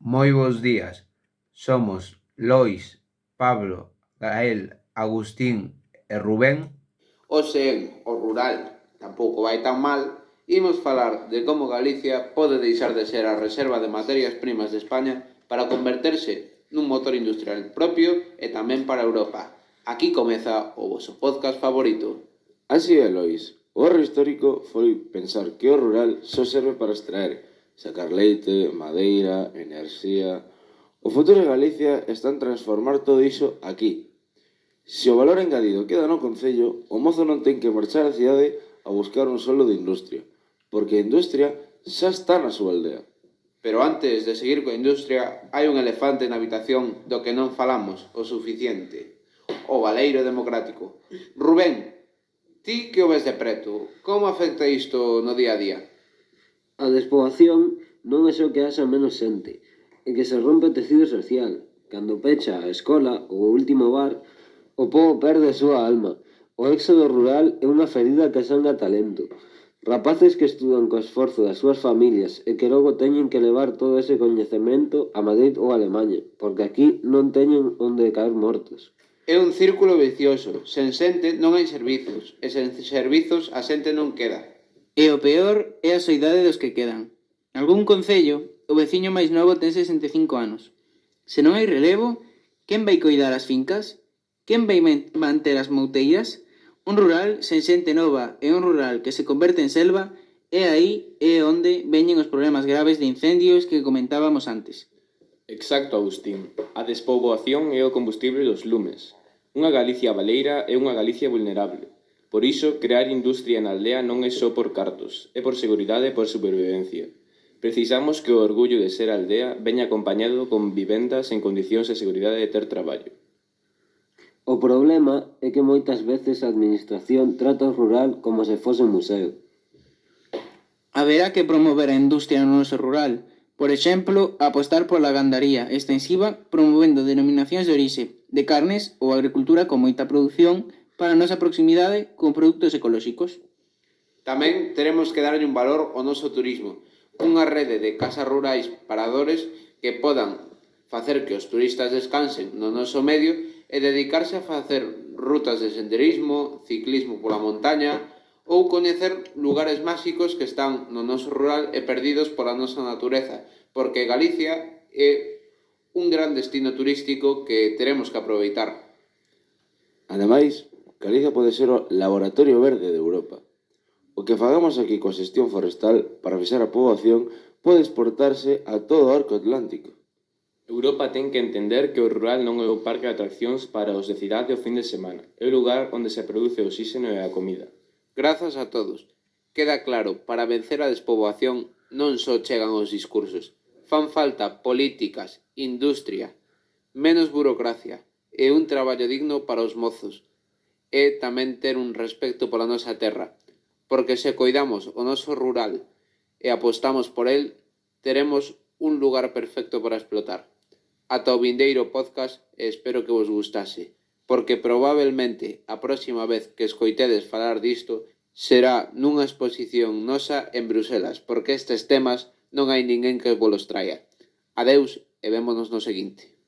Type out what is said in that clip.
Moi bons días. Somos Lois, Pablo, Gael, Agustín e Rubén. Hoxe en O Rural tampouco vai tan mal, imos falar de como Galicia pode deixar de ser a reserva de materias primas de España para converterse nun motor industrial propio e tamén para Europa. Aquí comeza o voso podcast favorito. Así é, Lois. O erro histórico foi pensar que o rural só serve para extraer, sacar leite, madeira, enerxía. O futuro de Galicia está en transformar todo iso aquí. Se o valor engadido queda no concello, o mozo non ten que marchar á cidade a buscar un solo de industria, porque a industria xa está na súa aldea. Pero antes de seguir coa industria, hai un elefante na habitación do que non falamos o suficiente. O baleiro democrático. Rubén, ti que o ves de preto, como afecta isto no día a día? A despoboación non é só que haxa menos xente, é que se rompe o tecido social. Cando pecha a escola ou o último bar, o pobo perde a súa alma. O éxodo rural é unha ferida que sanga talento. Rapaces que estudan co esforzo das súas familias e que logo teñen que levar todo ese coñecemento a Madrid ou a Alemaña, porque aquí non teñen onde caer mortos. É un círculo vicioso. Sen xente non hai servizos, e sen servizos a xente non queda. E o peor é a soidade dos que quedan. Nalgún concello, o veciño máis novo ten 65 anos. Se non hai relevo, quen vai coidar as fincas? Quen vai manter as mouteiras? Un rural sen xente nova e un rural que se converte en selva é aí onde veñen os problemas graves de incendios que comentábamos antes. Exacto, Agustín. A despoboación é o combustible dos lumes. Unha Galicia baleira é unha Galicia vulnerable. Por iso, crear industria na aldea non é só por cartos, é por seguridade e por supervivencia. Precisamos que o orgullo de ser aldea veña acompañado con vivendas en condicións de seguridade de ter traballo. O problema é que moitas veces a administración trata o rural como se fose un museo. Haberá que promover a industria no noso rural. Por exemplo, apostar pola gandaría extensiva promovendo denominacións de orixe de carnes ou agricultura con moita produción para a nosa proximidade con produtos ecolóxicos. Tamén teremos que darlle un valor ao noso turismo, unha rede de casas rurais paradores que podan facer que os turistas descansen no noso medio e dedicarse a facer rutas de senderismo, ciclismo pola montaña ou coñecer lugares máxicos que están no noso rural e perdidos pola nosa natureza, porque Galicia é un gran destino turístico que teremos que aproveitar. Ademais, Galicia pode ser o laboratorio verde de Europa. O que fagamos aquí coa xestión forestal para fixar a poboación pode exportarse a todo o arco atlántico. Europa ten que entender que o rural non é o parque de atraccións para os de cidade o fin de semana. É o lugar onde se produce o oxígeno e a comida. Grazas a todos. Queda claro, para vencer a despoboación non só chegan os discursos. Fan falta políticas, industria, menos burocracia e un traballo digno para os mozos. E tamén ter un respecto pola nosa terra, porque se coidamos o noso rural e apostamos por el, teremos un lugar perfecto para explotar. Ata o vindeiro podcast e espero que vos gustase, porque probablemente a próxima vez que escoitedes falar disto será nunha exposición nosa en Bruselas, porque estes temas non hai ninguén que volos traia. Adeus e vémonos no seguinte.